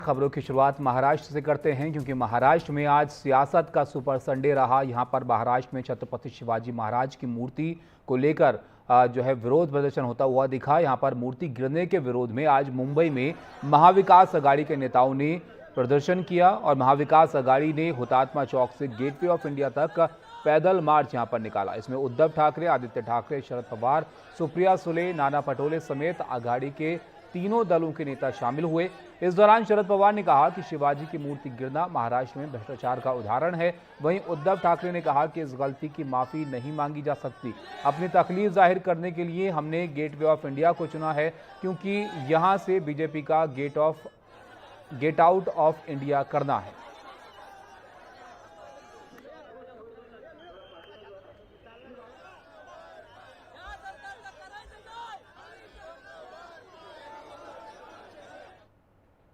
खबरों की शुरुआत महाराष्ट्र से करते हैं, क्योंकि महाराष्ट्र में आज सियासत का सुपर संडे रहा। यहां पर महाराष्ट्र में छत्रपति शिवाजी महाराज की मूर्ति को लेकर जो है विरोध प्रदर्शन होता हुआ दिखा। यहां पर मूर्ति गिरने के विरोध में आज मुंबई में महाविकास अघाड़ी के नेताओं ने प्रदर्शन किया और महाविकास अघाड़ी ने हुतात्मा चौक से गेटवे ऑफ इंडिया तक पैदल मार्च यहां पर निकाला। इसमें उद्धव ठाकरे, आदित्य ठाकरे, शरद पवार, सुप्रिया सुले, नाना पटोले समेत अघाड़ी के तीनों दलों के नेता शामिल हुए। इस दौरान शरद पवार ने कहा कि शिवाजी की मूर्ति गिरना महाराष्ट्र में भ्रष्टाचार का उदाहरण है। वहीं उद्धव ठाकरे ने कहा कि इस गलती की माफी नहीं मांगी जा सकती। अपनी तकलीफ जाहिर करने के लिए हमने गेटवे ऑफ इंडिया को चुना है, क्योंकि यहां से बीजेपी का गेट आउट ऑफ इंडिया करना है।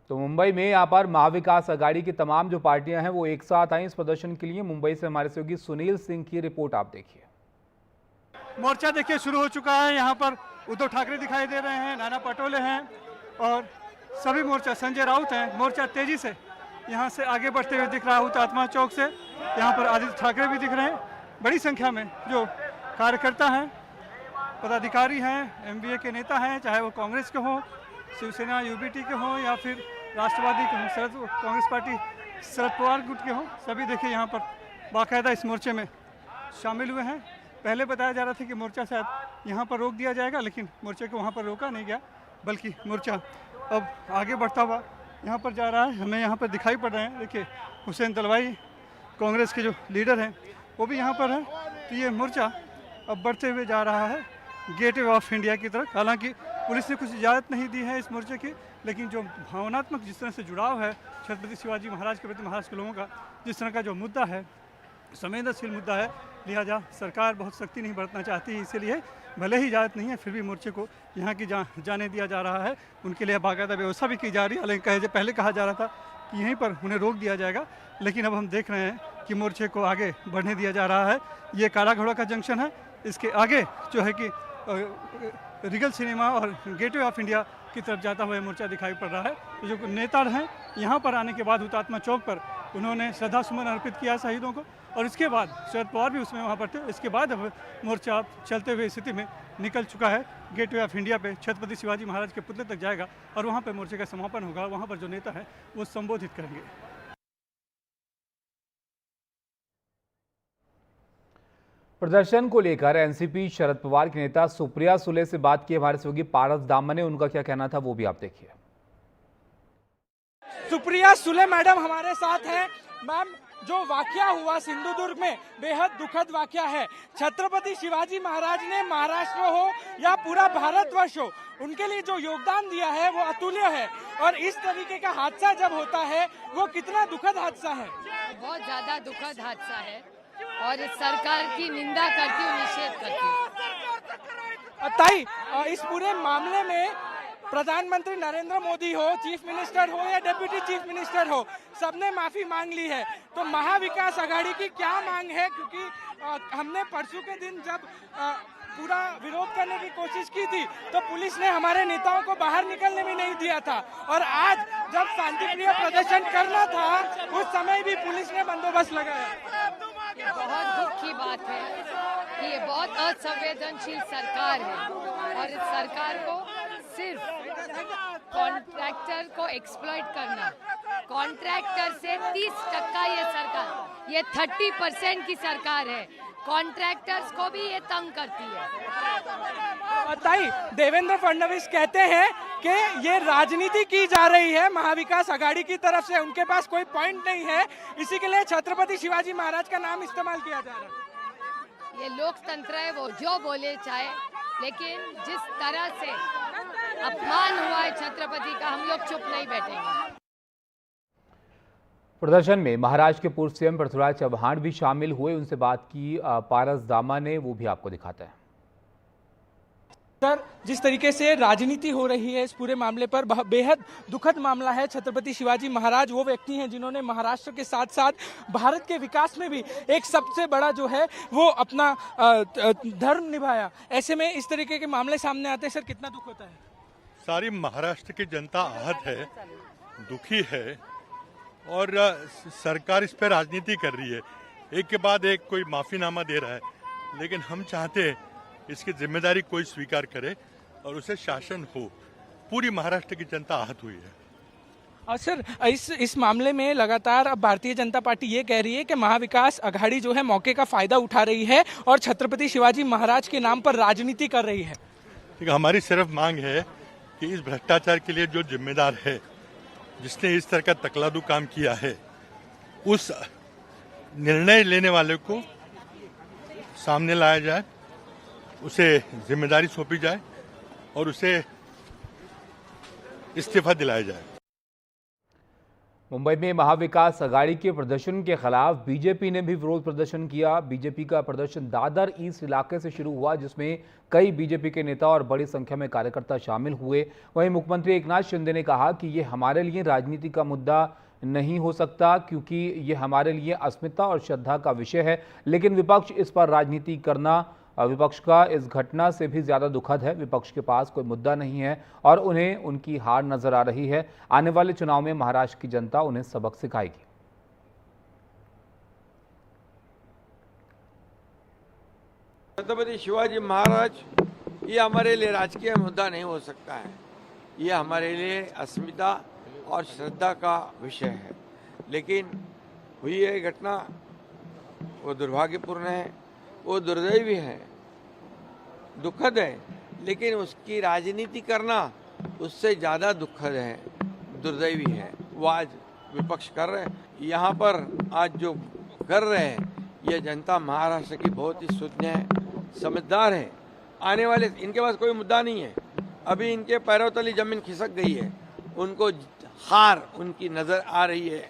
तो मुंबई में यहाँ पर महाविकास अघाड़ी की तमाम जो पार्टियां हैं वो एक साथ आई इस प्रदर्शन के लिए। मुंबई से हमारे सहयोगी सुनील सिंह की रिपोर्ट आप देखिए। मोर्चा देखिए शुरू हो चुका है। यहाँ पर उद्धव ठाकरे दिखाई दे रहे हैं, नाना पटोले हैं और सभी मोर्चा, संजय राउत हैं। मोर्चा तेजी से यहाँ से आगे बढ़ते हुए दिख रहा है हुतात्मा चौक से। यहाँ पर आदित्य ठाकरे भी दिख रहे हैं। बड़ी संख्या में जो कार्यकर्ता हैं, पदाधिकारी हैं, MBA के नेता हैं, चाहे वो कांग्रेस के हों, शिवसेना UBT के हों या फिर राष्ट्रवादी के हों, कांग्रेस पार्टी शरद पवार गुट के हों, सभी देखिए यहाँ पर बाकायदा इस मोर्चे में शामिल हुए हैं। पहले बताया जा रहा था कि मोर्चा शायद यहाँ पर रोक दिया जाएगा, लेकिन मोर्चे को वहाँ पर रोका नहीं गया, बल्कि मोर्चा अब आगे बढ़ता हुआ यहाँ पर जा रहा है। हमें यहाँ पर दिखाई पड़ रहे हैं, देखिए हुसैन दलवाई कांग्रेस के जो लीडर हैं वो भी यहाँ पर है। तो ये मोर्चा अब बढ़ते हुए जा रहा है गेटवे ऑफ इंडिया की तरफ। हालांकि पुलिस ने कुछ इजाज़त नहीं दी है इस मोर्चे की, लेकिन जो भावनात्मक जिस तरह से जुड़ाव है छत्रपति शिवाजी महाराज के प्रति महाराष्ट्र के लोगों का, जिस तरह का जो मुद्दा है, संवेदनशील मुद्दा है, लिहाजा सरकार बहुत सख्ती नहीं बरतना चाहती है। इसीलिए भले ही इजाज़त नहीं है, फिर भी मोर्चे को यहाँ की जाने दिया जा रहा है। उनके लिए बाकायदा व्यवस्था भी की जा रही है। हालांकि पहले कहा जा रहा था कि यहीं पर उन्हें रोक दिया जाएगा, लेकिन अब हम देख रहे हैं कि मोर्चे को आगे बढ़ने दिया जा रहा है। ये काला घोड़ा का जंक्शन है, इसके आगे जो है कि रिगल सिनेमा और गेटवे ऑफ इंडिया की तरफ जाता हुआ मोर्चा दिखाई पड़ रहा है। तो जो नेता हैं यहाँ पर आने के बाद हुतात्मा चौक पर उन्होंने श्रद्धा सुमन अर्पित किया शहीदों को, और इसके बाद शरद पवार भी उसमें वहाँ पर थे। इसके बाद अब मोर्चा चलते हुए स्थिति में निकल चुका है। गेटवे ऑफ इंडिया पे छत्रपति शिवाजी महाराज के पुतले तक जाएगा और वहाँ पर मोर्चे का समापन होगा। वहाँ पर जो नेता है वो संबोधित करेंगे। प्रदर्शन को लेकर एनसीपी शरद पवार के नेता सुप्रिया सुले से बात की हमारे सहयोगी पारस दामन ने। उनका क्या कहना था वो भी आप देखिए। सुप्रिया सुले मैडम हमारे साथ हैं। मैम, जो वाकया हुआ सिंधुदुर्ग में बेहद दुखद वाकया है। छत्रपति शिवाजी महाराज ने महाराष्ट्र हो या पूरा भारतवर्ष हो, उनके लिए जो योगदान दिया है वो अतुल्य है, और इस तरीके का हादसा जब होता है वो कितना दुखद हादसा है। बहुत ज्यादा दुखद हादसा है और सरकार की निंदा करती हूँ, निषेध करती हूँ। ताई, इस पूरे मामले में प्रधानमंत्री नरेंद्र मोदी हो, चीफ मिनिस्टर हो या डिप्टी चीफ मिनिस्टर हो, सबने माफी मांग ली है। तो महाविकास अघाड़ी की क्या मांग है? क्योंकि हमने परसों के दिन जब पूरा विरोध करने की कोशिश की थी तो पुलिस ने हमारे नेताओं को बाहर निकलने भी नहीं दिया था, और आज जब शांतिप्रिय प्रदर्शन करना था उस समय भी पुलिस ने बंदोबस्त लगाया। बहुत दुख की बात है कि ये बहुत असंवेदनशील सरकार है, और इस सरकार को सिर्फ कॉन्ट्रैक्टर को एक्सप्लॉइट करना, कॉन्ट्रैक्टर से 30% ये सरकार, ये 30% की सरकार है, कॉन्ट्रैक्टर्स को भी ये तंग करती है। ताई, देवेंद्र फडणवीस कहते हैं कि ये राजनीति की जा रही है महाविकास अघाड़ी की तरफ से, उनके पास कोई पॉइंट नहीं है, इसी के लिए छत्रपति शिवाजी महाराज का नाम इस्तेमाल किया जा रहा है। ये लोकतंत्र है, वो जो बोले चाहे, लेकिन जिस तरह से अपमान हुआ है छत्रपति का, हम लोग चुप नहीं बैठेंगे। प्रदर्शन में महाराष्ट्र के पूर्व सीएम पृथ्वीराज चव्हाण भी शामिल हुए। उनसे बात की पारस दामा ने, वो भी आपको दिखाते हैं। सर, जिस तरीके से राजनीति हो रही है इस पूरे मामले पर, बेहद दुखद मामला है। छत्रपति शिवाजी महाराज वो व्यक्ति हैं जिन्होंने महाराष्ट्र के साथ साथ भारत के विकास में भी एक सबसे बड़ा जो है वो अपना धर्म निभाया। ऐसे में इस तरीके के मामले सामने आते हैं, सर कितना दुख होता है? सारी महाराष्ट्र की जनता आहत है दुखी है और सरकार इस पर राजनीति कर रही है। एक के बाद एक कोई माफीनामा दे रहा है, लेकिन हम चाहते हैं इसकी जिम्मेदारी कोई स्वीकार करे और उसे शासन हो। पूरी महाराष्ट्र की जनता आहत हुई है। और सर इस मामले में लगातार अब भारतीय जनता पार्टी ये कह रही है कि महाविकास अघाड़ी जो है मौके का फायदा उठा रही है और छत्रपति शिवाजी महाराज के नाम पर राजनीति कर रही है। ठीक, हमारी सिर्फ मांग है कि इस भ्रष्टाचार के लिए जो जिम्मेदार है, जिसने इस तरह का तकलादू काम किया है, उस निर्णय लेने वाले को सामने लाया जाए, उसे जिम्मेदारी सौंपी जाए और उसे इस्तीफा दिलाया जाए। मुंबई में महाविकास अघाड़ी के प्रदर्शन के खिलाफ बीजेपी ने भी विरोध प्रदर्शन किया। बीजेपी का प्रदर्शन दादर ईस्ट इलाके से शुरू हुआ, जिसमें कई बीजेपी के नेता और बड़ी संख्या में कार्यकर्ता शामिल हुए। वहीं मुख्यमंत्री एकनाथ शिंदे ने कहा कि ये हमारे लिए राजनीति का मुद्दा नहीं हो सकता, क्योंकि ये हमारे लिए अस्मिता और श्रद्धा का विषय है, लेकिन विपक्ष इस पर राजनीति करना विपक्ष का इस घटना से भी ज्यादा दुखद है। विपक्ष के पास कोई मुद्दा नहीं है और उन्हें उनकी हार नजर आ रही है। आने वाले चुनाव में महाराष्ट्र की जनता उन्हें सबक सिखाएगी। छत्रपति शिवाजी महाराज ये हमारे लिए राजकीय मुद्दा नहीं हो सकता है। ये हमारे लिए अस्मिता और श्रद्धा का विषय है। लेकिन हुई ये घटना वो दुर्भाग्यपूर्ण है, वो दुर्दैवी है, दुखद है, लेकिन उसकी राजनीति करना उससे ज़्यादा दुखद है, दुर्दैवी है। वो आज विपक्ष कर रहे हैं। यहाँ पर आज जो कर रहे हैं, ये जनता महाराष्ट्र की बहुत ही सुज्ञ है, समझदार है। आने वाले इनके पास कोई मुद्दा नहीं है। अभी इनके पैरों तली जमीन खिसक गई है, उनको हार उनकी नज़र आ रही है।